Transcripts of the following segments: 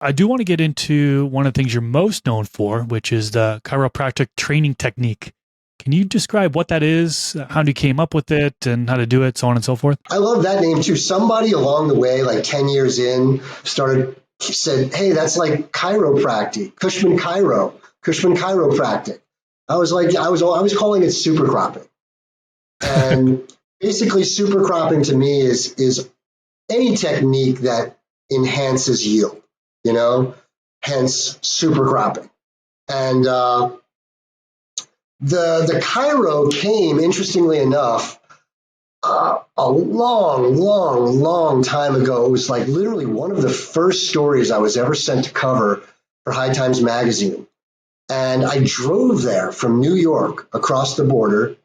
I do want to get into one of the things you're most known for, which is the chiropractic training technique. Can you describe what that is, how you came up with it, and how to do it, so on and so forth? I love that name too. Somebody along the way, like 10 years in, said, hey, that's like chiropractic, Kushman Chiropractic. I was like, I was calling it super cropping. And basically super cropping to me is any technique that enhances yield, you know, hence super cropping. And the chiro came, interestingly enough, a long, long, long time ago. It was like literally one of the first stories I was ever sent to cover for High Times magazine. And I drove there from New York across the border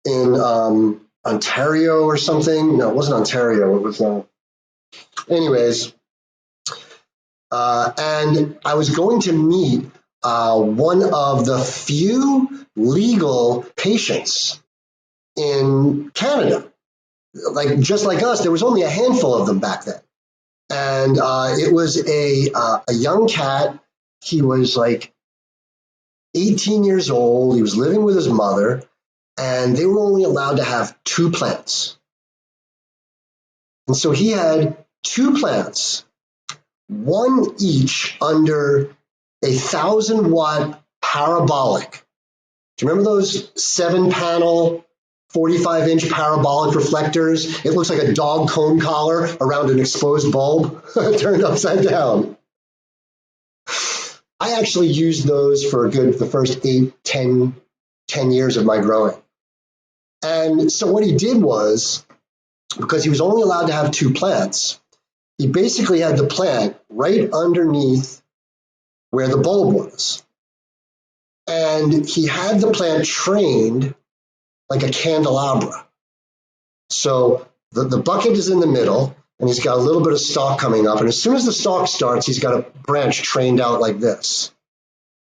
in Ontario or something. No, it wasn't Ontario. It was, anyways. And I was going to meet one of the few legal patients in Canada. Like just like us, there was only a handful of them back then. And it was a young cat. He was like 18 years old. He was living with his mother, and they were only allowed to have two plants. And so he had two plants, one each under 1,000-watt parabolic. Do you remember those 7-panel 45-inch parabolic reflectors? It looks like a dog cone collar around an exposed bulb turned upside down. I actually used those for the first 10 years of my growing. And so what he did was, because he was only allowed to have two plants, he basically had the plant right underneath where the bulb was. And he had the plant trained like a candelabra. So the bucket is in the middle, and he's got a little bit of stalk coming up. And as soon as the stalk starts, he's got a branch trained out like this.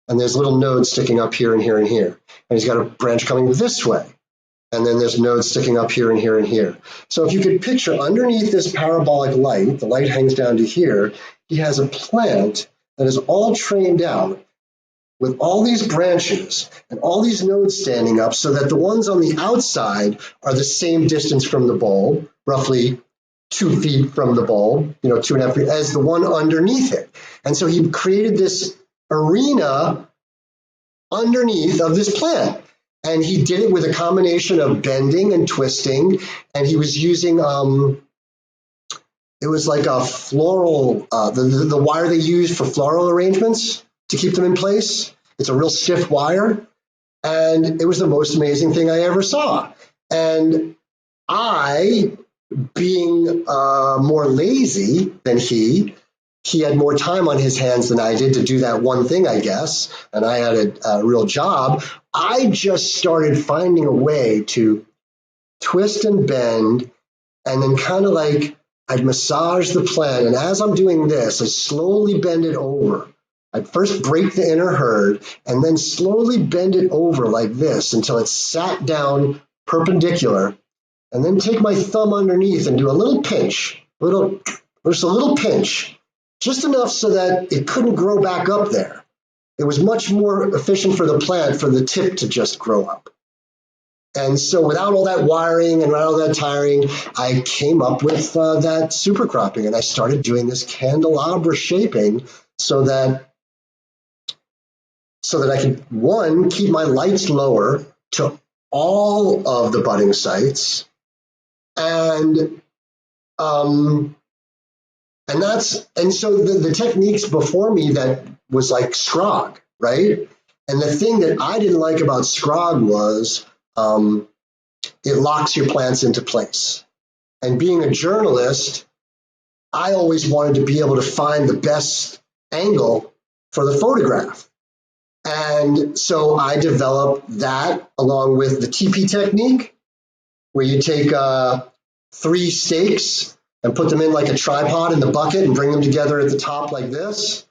And there's little nodes sticking up here and here and here. And he's got a branch coming this way. And then there's nodes sticking up here and here and here. So if you could picture underneath this parabolic light, the light hangs down to here, he has a plant that is all trained out with all these branches and all these nodes standing up so that the ones on the outside are the same distance from the bulb, roughly 2 feet from the bulb, 2.5 feet, as the one underneath it. And so he created this arena underneath of this plant. And he did it with a combination of bending and twisting. And he was using, it was like a floral, the wire they use for floral arrangements to keep them in place. It's a real stiff wire. And it was the most amazing thing I ever saw. And I, being more lazy than he had more time on his hands than I did to do that one thing, I guess, and I had a real job. I just started finding a way to twist and bend, and then kind of like I'd massage the plant. And as I'm doing this, I slowly bend it over. I'd first break the inner herd and then slowly bend it over like this until it sat down perpendicular, and then take my thumb underneath and do a little pinch, just a little pinch, just enough so that it couldn't grow back up there. It was much more efficient for the plant for the tip to just grow up. And so without all that wiring and without all that tiring, I came up with that super cropping, and I started doing this candelabra shaping so that I could, one, keep my lights lower to all of the budding sites, and so the techniques before me that was like Scrog, right? And the thing that I didn't like about Scrog was it locks your plants into place. And being a journalist, I always wanted to be able to find the best angle for the photograph. And so I developed that along with the TP technique, where you take 3 stakes and put them in like a tripod in the bucket and bring them together at the top like this.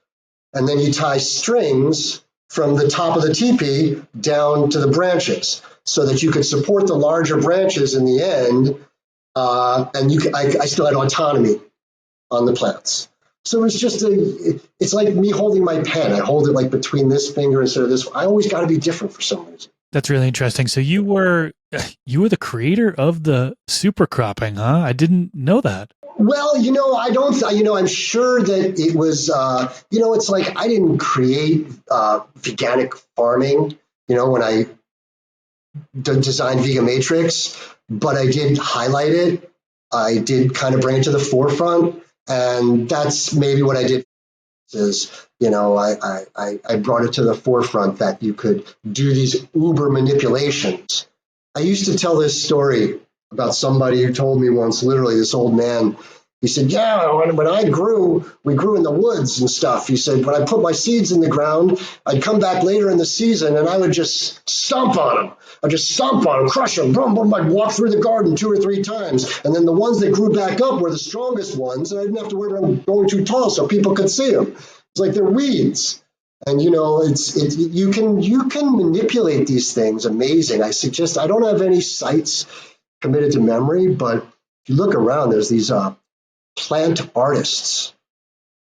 And then you tie strings from the top of the teepee down to the branches so that you could support the larger branches in the end. And I still had autonomy on the plants. So it's just it's like me holding my pen. I hold it like between this finger instead of this. I always got to be different for some reason. That's really interesting. So you were the creator of the super cropping, huh? I didn't know that. Well, I don't, I'm sure that it was, it's like I didn't create veganic farming, when I designed Vegan Matrix, but I did highlight it. I did kind of bring it to the forefront. And that's maybe what I did is, I brought it to the forefront that you could do these uber manipulations. I used to tell this story about somebody who told me once, literally this old man, he said, yeah, when we grew in the woods and stuff. He said, when I put my seeds in the ground, I'd come back later in the season and I would just stomp on them. I'd just stomp on them, crush them, boom, boom. I'd walk through the garden 2 or 3 times. And then the ones that grew back up were the strongest ones. And I didn't have to worry about going too tall so people could see them. It's like they're weeds. And you can manipulate these things. Amazing. I don't have any sites committed to memory, but if you look around, there's these plant artists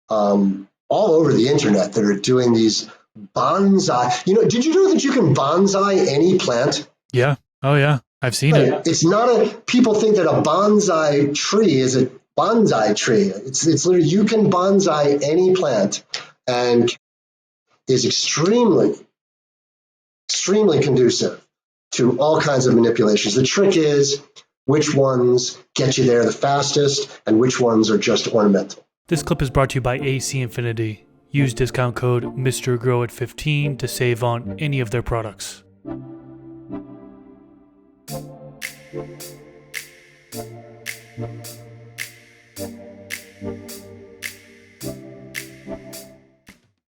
all over the internet that are doing these bonsai. Did you know that you can bonsai any plant? Yeah. Oh yeah. I've seen Right. it. It's not people think that a bonsai tree is a bonsai tree. It's literally you can bonsai any plant and is extremely, extremely conducive to all kinds of manipulations. The trick is which ones get you there the fastest and which ones are just ornamental. This clip is brought to you by AC Infinity. Use discount code MrGrow at 15 to save on any of their products.